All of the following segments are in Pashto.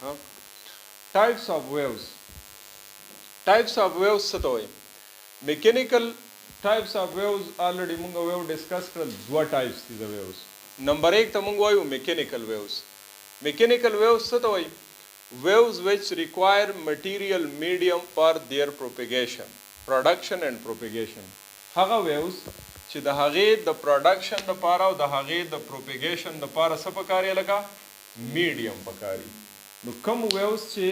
ها types of waves څه ته وایي mechanical types of waves already موږ wave discuss کړل دوه types دي د waves نمبر 1 ته موږ وایو mechanical waves څه ته وایي waves which require material medium for their production and propagation هغه waves چې د هغې د پروډکشن لپاره او د هغې د پروپیګیشن لپاره څه پکاري لکه میډیم پکاري نو کوم ویوز چې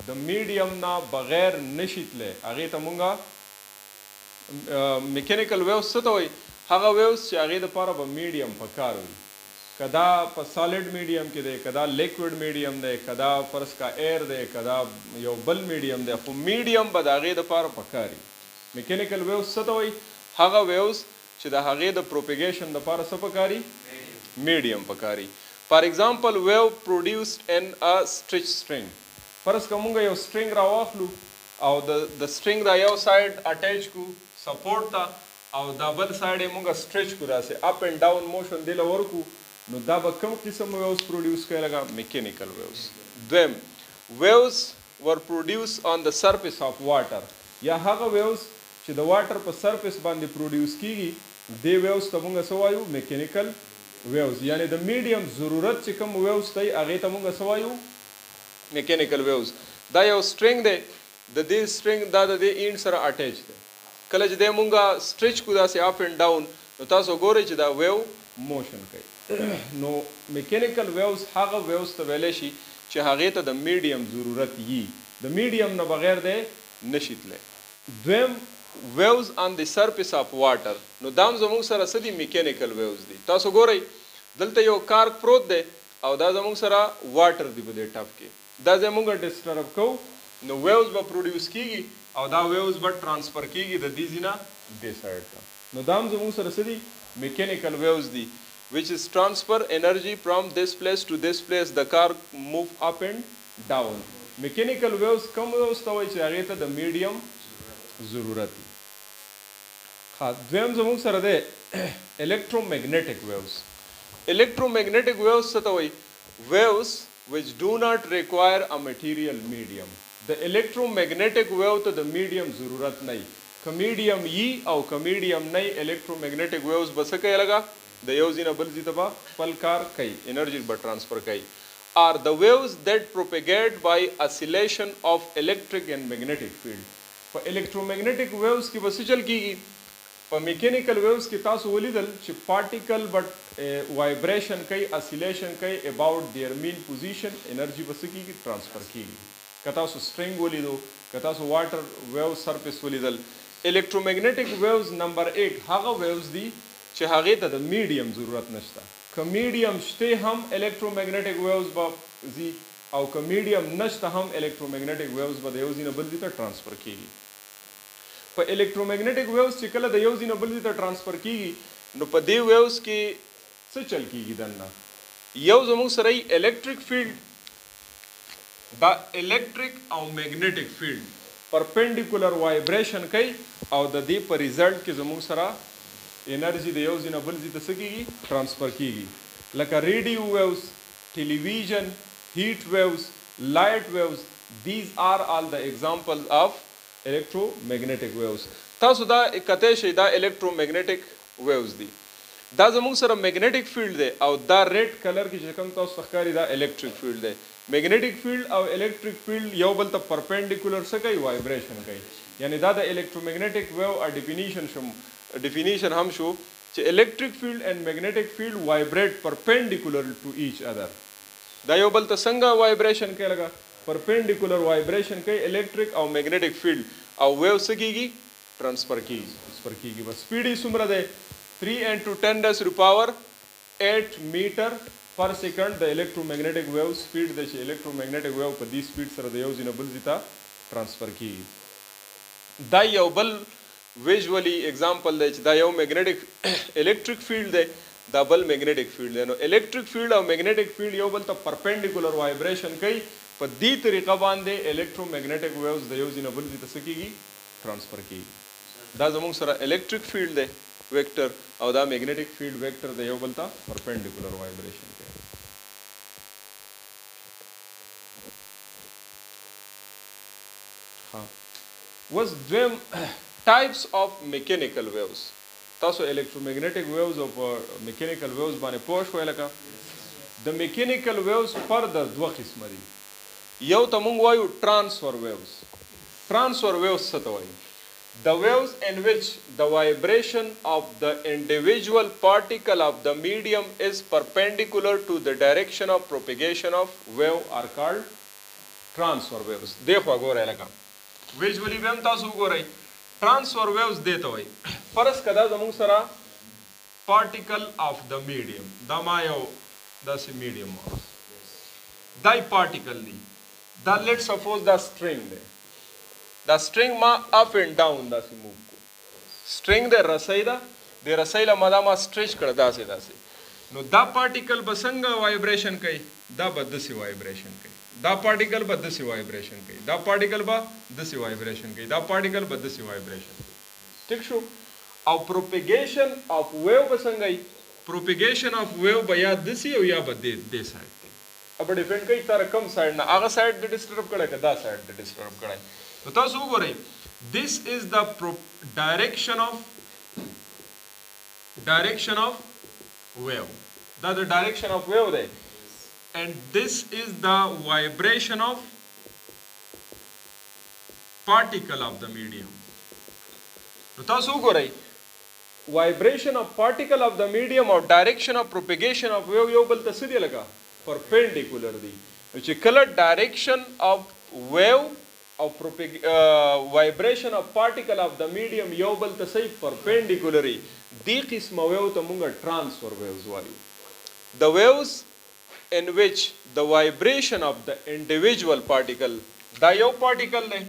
د میډیم نه بغیر نشي تللی هغې ته مونږه میکینیکل ویوز څه ته وایي هغه ویوز چې هغې دپاره به میډیم پکار وي که دا په سالډ میډیم کې دی که دا لیکوډ میډیم دی که دا فرض کا ایر دی که دا یو بل میډیم دی خو میډیم به د هغې دپاره پکاري میکینیکل ویوز څه ته وایي هغه ویوز چې د هغې د پروپیګیشن دپاره څه پکاري میډیم پکاري فار ایگزامپل ویو پروډیوسډ ان ا سټریچ سټرنګ فرض که مونږ یو سټرنګ راواخلو او د سټرنګ دا یو سایډ اټیچ کو سپورټ ته او دا بل سایډ یې مونږ سټریچ کو داسې اپ اینډ ډاون موشن دې له ورکو نو دا به کوم قسم ویوز پروډیوس کوي لکه میکینیکل ویوز دویم ویوز ور پروډیوس آن د سرفیس آف واټر یا هغه ویوز چې د واټر په سرفیس باندې پروډیوس کیږي دې ویوز ته مونږ څه وایو میکینیکل ویوز یعنی د میډیم ضرورت چې کوم ویوز دی هغې ته مونږ څه وایو میکینیکل ویوز دا یو سټرنګ دی د دې سټرنګ دا د دې اینډ سره اټیچ دی کله چې دی مونږ سټریچ کو داسې اپ اینډ ډاون نو تاسو ګورئ چې دا ویو موشن کوي نو میکینیکل ویوز هغه ویوز ته ویلی شي چې هغې ته د میډیم ضرورت یي د میډیم نه بغیر دی نشي تللی دویم waves on the surface of water نو دام زموږ سره څه دي میکینیکل ویوز دي تاسو ګورئ دلته یو کارک پروت دی او دا زموږ سره واټر دی په دې ټپ کې دا زموږ ډسټرب کوو نو ویوز به پروډیوس کیږي او دا ویوز به ټرانسفر کیږي د دې ځای نه دې سایډ ته نو دام زموږ سره څه دي میکینیکل ویوز دي which is transfer energy from this place to this place the car move up and down میکینیکل ویوز کوم ویوز ته وایي چې هغې ته د میډیم ضرورت دی دویم زموږ سره دی electromagnetic waves څه ته وایي waves which do not require a material medium د electromagnetic wave ته د میډیم ضرورت نه وي که میډیم یي او که میډیم نه وي electromagnetic waves به څه کوي لکه د یو ځای نه بل ځای ته به خپل کار کوي انرژي به ټرانسفر کوي are the waves that propagate by oscillation of electric and magnetic field په electromagnetic waves کې به څه چل کیږي په میکینیکل ویوز کې تاسو ولیدل چې پارټیکل بټ وایبریشن کوي اسیلیشن کوي اباؤٹ دیئر مین پوزیشن انرژي به څه کیږي ټرانسفر کیږي که تاسو سټرنګ ولیدو که تاسو واټر ویو سرفیس ولیدل الکترومیګنیټک ویوز نمبر 1 هغه ویوز دي چې هغې ته د میډیم ضرورت نشته که میډیم شته هم الکترومیګنیټک ویوز به ځي او که میډیم نشته هم الکترومیګنیټک ویوز به د یو ځای نه بل ځای ته ټرانسفر کیږي په الکترومیګنیټک ویوز چې کله د یو ځای نه بل ځای ته ټرانسفر کیږي نو په دې ویوز کې څه چل کیږي دننه یو زموږ سره یې الکتریک فیلډ دا الکتریک او میګنیټک فیلډ پرپینډیکولر وایبریشن کوي او د دې په ریزلټ کې زموږ سره انرژي د یو ځای نه بل ځای ته څه کیږي ټرانسفر کیږي لکه ریډیو ویوز ټلویزیون هیټ ویوز لایټ ویوز these are all the examples of electromagnetic waves تاسو دا کته شي دا electromagnetic waves دي دا زموږ سره میګنیټک فیلډ دی او دا ریډ کلر کې چې کوم تاسو ښکاري دا الکتریک فیلډ دی میګنیټک فیلډ او الکتریک فیلډ یو بل ته پرپینډیکولر څه کوي وایبریشن کوي یعنی دا د الکترومیګنیټک ویو ا ډیفینیشن هم شو چې الکتریک فیلډ اینڈ میګنیټک فیلډ وایبریټ پرپینډیکولر ټو ایچ ادر دا یو بل ته څنګه وایبریشن کوي لګا پرپینډیکولر وایبریشن کوي الکتریک او میګنیټک فیلډ او ویو څه کیږي ټرانسفر کیږي بس سپیډ یې څومره دی 3 into 10 raised to power 8 meter per second د electromagnetic wave speed د چې electromagnetic wave په دې سپیډ سره د یو ځای نه بل ځای ته ټرانسفر کیږي دا یو بل ویژولی اگزامپل دی چې دا یو میګنیټک الکتریک فیلډ دی دا بل میګنیټک فیلډ دی نو الکتریک فیلډ او میګنیټک فیلډ یو بل ته پرپینډیکولر وایبریشن کوي په دې طریقه باندې الکترومیګنیټک ویوز د یو ځای نه بل ځای ته څه کیږي ټرانسفر کیږي دا زموږ سره الکتریک فیلډ دی ویکټر او دا میګنیټک فیلډ ویکټر د یو بل ته پرپینډیکولر وایبریشن کوي was دویم types of mechanical waves. تاسو electromagnetic waves او mechanical waves باندې پوه شوئ. لکه د mechanical waves further دوه قسمه دي. یو ته موږ وایو transfer waves. Transfer waves څه ته وایي؟ The waves in which the vibration of the individual particle of the medium is perpendicular to the direction of propagation of wave are called transfer waves. देखो गोरे लगा visually भी हम तासु गोरे transfer waves देता हुई फर्स्ट कदा जमुंग सरा particle of the medium दमायो दस medium was दाई particle दी दा let's suppose the string they the string ma up and down da se move ko string de rasaila ma da ma stretch kar da se no da particle basanga vibration kai da badasi vibration kai da particle badasi vibration kai da particle ba dasi vibration kai da particle badasi vibration ठीक शो और propagation of wave basanga propagation of wave ba ya dasi or ya bade de side अब depend kai tar kam side na aga side de disturb kare ka da side de disturb kare तो तासु वगोरे this is the direction of wave that the direction of wave there and this is the vibration of particle of the medium. तो तासु वगोरे vibration of particle of the medium or direction of propagation of wave यो बल तस्दीय लगा perpendicular दी which is color direction of wave of vibration of particle of the medium یو بل ته صحیح perpendiculary دی قسمه ویو ته مونږ transfer waves وایو. The waves in which the vibration of the individual particle دا یو particle دی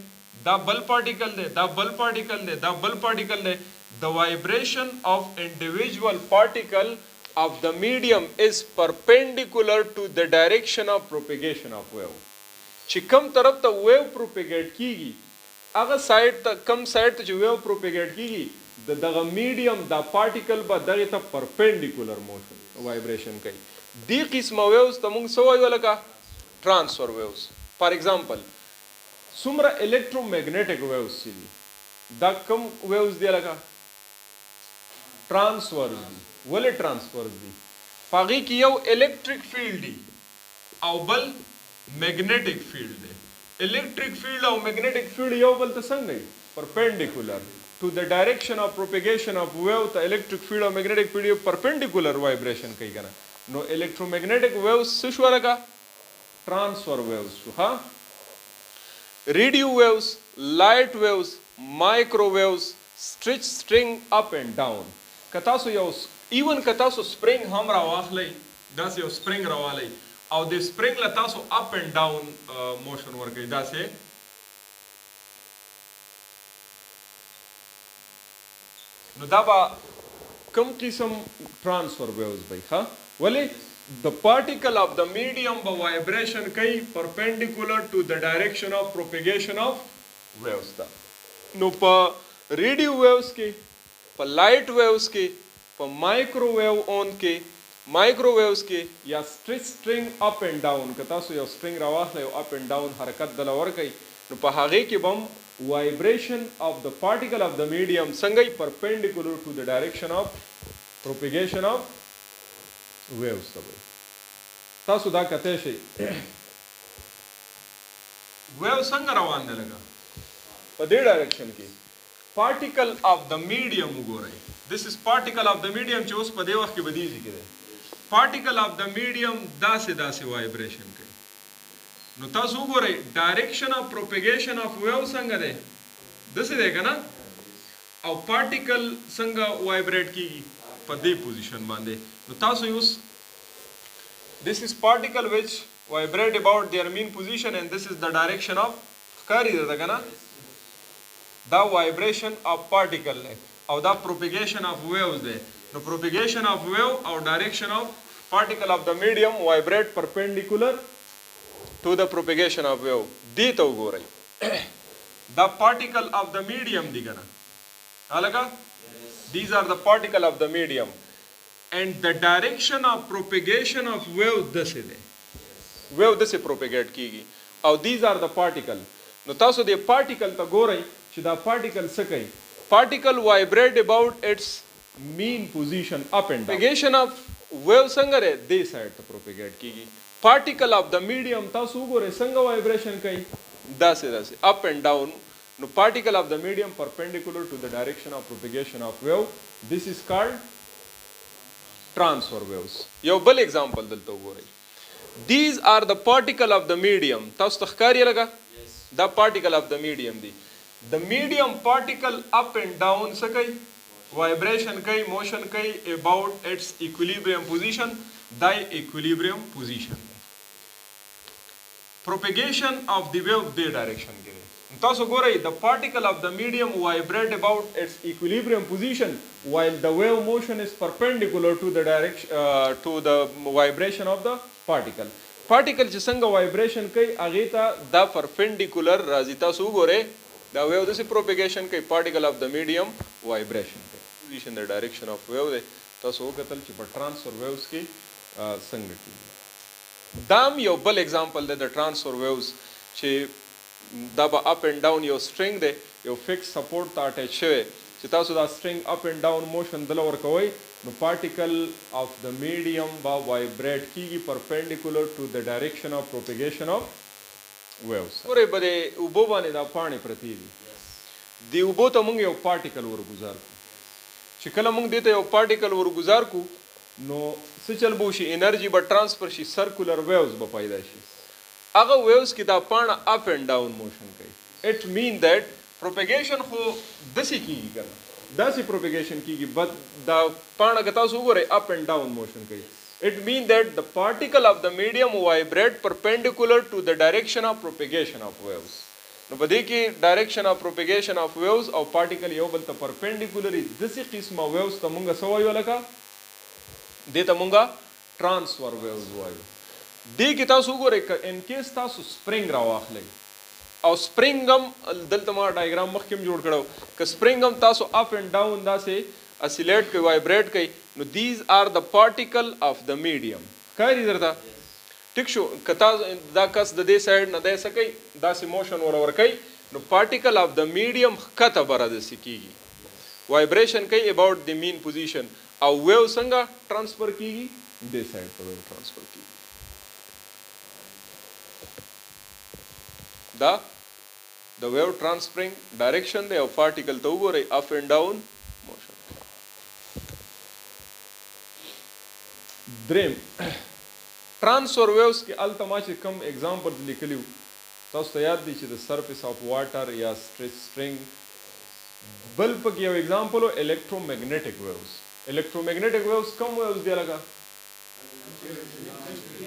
دا بل particle دی دا بل particle دی دا بل particle دی the vibration of individual particle of the medium is perpendicular to the direction of propagation of wave. چې کم طرف ته ویو پروپیګیټ کیږي هغه سایډ ته کم سایډ ته چې ویو پروپیګیټ کیږي دغه میډیم دا پارټیکل به دغه ته پرپینډیکولر موشن وایبریشن کوي. دی قسمه ویوز ته موږ څه وایو لکه ټرانسفر ویوز. فار ایگزامپل څومره الکترومیګنیټک ویوز دي دا کم ویوز دی لکه ټرانسفر دي. ولې ټرانسفر دي؟ هغې کې یو الکتریک فیلډ دی او بل magnetic field de electric field or magnetic field یو بل ته څنګه دی perpendicular to the direction of propagation of wave the electric field or magnetic field perpendicular vibration کوي کنه نو electromagnetic waves څه شو لګه transfer waves شو ها radio waves light waves microwaves string up and down کتا سو یو even کتا سو spring هم را واخلې دا یو spring را والی او د سپرینګ له تاسو اپ اینڈ ډاون موشن ورکوي داسې نو دا به کوم قسم ټرانسفر ویوز وي ښه ولې د پارټیکل اف د میډیم به وایبریشن کوي پرپینډیکولر ټو د ډایرکشن اف پروپیګیشن اف ویوز دا نو په ریډیو ویوز کې په لایټ ویوز کې په مایکرو ویو اون کې microwaves کې یا string up and down که تاسو یو string راواخلئ او up and down حرکت دله ورکئ نو په هغې کې به هم vibration of the particle of the medium څنګه perpendicular to the direction of propagation of waves ته وایي. تاسو دا کتی شئ ویو څنګه روان دی لکه په دې ډایرکشن کې particle of the medium وګورئ this is particle of the medium چې اوس په دې وخت کې بدیږي کې دی particle of the medium داسې vibration کوي نو تاسو وګورئ direction of propagation of wave څنګه دی داسې دی که نه او particle څنګه vibrate کیږي په دې پوزیشن باندې نو تاسو اوس this is particle which vibrate about their mean position and this is the direction of ښکاري درته که نه دا vibration of particle دی او دا propagation of waves دی نو propagation of wave or direction of particle of the medium vibrate perpendicular to the propagation of wave دی ته وګورئ the particle of the medium دی کنه الګا these are the particle of the medium and the direction of propagation of wave دسه دی wave دسه propagate کیږي او these are the particle نو تاسو د پارټیکل ته ګورئ چې دا پارټیکل څه کوي پارټیکل وایبریټ اباؤٹ اټس مین پوزیشن اپ اینڈ پروپیګیشن اف ویو څنګه دی دې سایډ ته پروپیګیټ کیږي پارټیکل اف د میډیم تاسو وګورئ څنګه وایبریشن کوي داسې اپ اینڈ ډاون نو پارټیکل اف د میډیم پرپینډیکولر ټو د ډایریکشن اف پروپیګیشن اف ویو this is called transfer waves. یو بل example دلته وګورئ. These are the particle of the medium. تاسو ته ښکاري لګا؟ دا particle of the medium دی. The medium particle up and down څه کوي؟ vibration کوي, motion کوي about its equilibrium position. دا equilibrium position دی. Propagation of the wave the direction کې. تاسو ګورئ the particle of the medium vibrate about its equilibrium position while the wave motion is perpendicular to the direction to the vibration of the particle. particle چې څنګه vibration کوي هغه ته دا perpendicular راځي تاسو ګورئ دا wave د propagation کوي particle of the medium vibration کوي position the direction of wave دی تاسو وکتل چې په transfer waves کې څنګه کیږي دام یو بل example دی د transfer waves چې دا به اپ اینڈ ډاون یو سټرینګ دی یو فکس سپورټ ته اټیچ شوی چې تاسو دا سټرینګ اپ اینڈ ډاون موشن دله ورکوئ نو پارټیکل اف د میډیم به وایبریټ کیږي پرپینډیکولر ټو د ډایریکشن اف پروپیګیشن اف ویوز ګورئ به د اوبو باندې دا پاڼې پرتې دي د اوبو ته موږ یو پارټیکل ورګزار کړو چې کله موږ دې ته یو پارټیکل ورګزار کړو نو څه چل به وشي انرژي به ټرانسفر شي سرکولر ویوز به پیدا شي هغه ویوز کې دا پاڼه اپ اینڈ ډاون موشن کوي اٹ مین دیٹ پروپیګیشن خو داسې کیږي کنه داسې پروپیګیشن کیږي بٹ دا پاڼه که تاسو وګورئ اپ اینڈ ډاون موشن کوي اٹ مین دیٹ د پارټیکل اف د میډیم وایبریټ پرپینډیکولر ټو د ډایریکشن اف پروپیګیشن اف ویوز نو په دې کې ډایریکشن اف پروپیګیشن اف ویوز او پارټیکل یو بل ته پرپینډیکولري داسې قسمه ویوز ته مونږ څه وایو لکه دې ته مونږ ټرانسفر ویوز وایو دی کې تاسو وګورئ ان کیس تاسو سپرینګ راواخلئ او سپرینګ هم دلته ما ډایګرام مخکې هم جوړ کړو که سپرینګ هم تاسو اپ اینډ ډاون داسې اسیلیټ کوي وایبریټ کوي نو دیز آر د پارټیکل اف د میډیم ښکاري درته ټیک شو که تاسو دا کس د دې سایډ نه دی څه کوي داسې موشن ورکوي نو پارټیکل اف د میډیم ښکته به راداسې کیږي وایبریشن کوي اباؤټ د مین پوزیشن او ویو څنګه ټرانسفر کیږي دې سایډ ته ویو ټرانسفر کیږي دا د ویو ټرانسفرینګ ډایریکشن دی او پارټیکل ته وګورئ اپ اینډ ډاون موشن دریم ټرانسفر ویوز کې هلته ما چې کوم اگزامپل لیکلی تاسو ته یاد دی چې د سرفیس آف واټر یا سټرینګ بل پکې یو اگزامپل و الکترومیګنیټک ویوز الکترومیګنیټک ویوز کوم ویوز دی لګا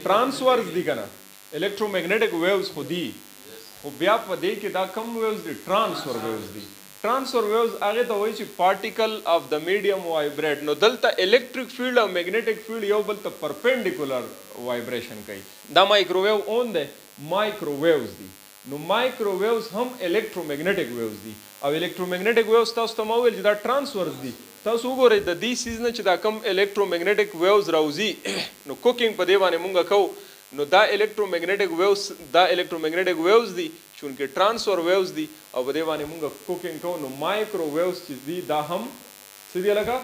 ټرانسورس دی کنه الکترومیګنیټک ویوز خو دی خو بیا په دې کې دا کم ویوز دي ټرانسفر ویوز دي ټرانسفر ویوز هغه ته وایي چې پارټیکل اف د میډیم وایبریټ نو دلته الیکټریک فیلډ او میګنیټک فیلډ یو بل ته پرپینډیکولر وایبریشن کوي دا مایکروویو اون دی مایکروویوز دي نو مایکروویوز هم الکترومیګنیټک ویوز دي او الکترومیګنیټک ویوز تاسو ته ما ویل چې دا ټرانسفرز دي تاسو وګورئ د دې سیز نه چې دا کم الکترومیګنیټک ویوز راوځي نو کوکینګ په دې باندې مونږ کوو نو دا الکترومیګنیټک ویوز دي چونکه ټرانسفر ویوز دي او په دې باندې مونږ کوکینګ کوو نو مایکرو ویوز چې دي دا هم څه دي لکه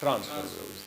ټرانسفر ویوز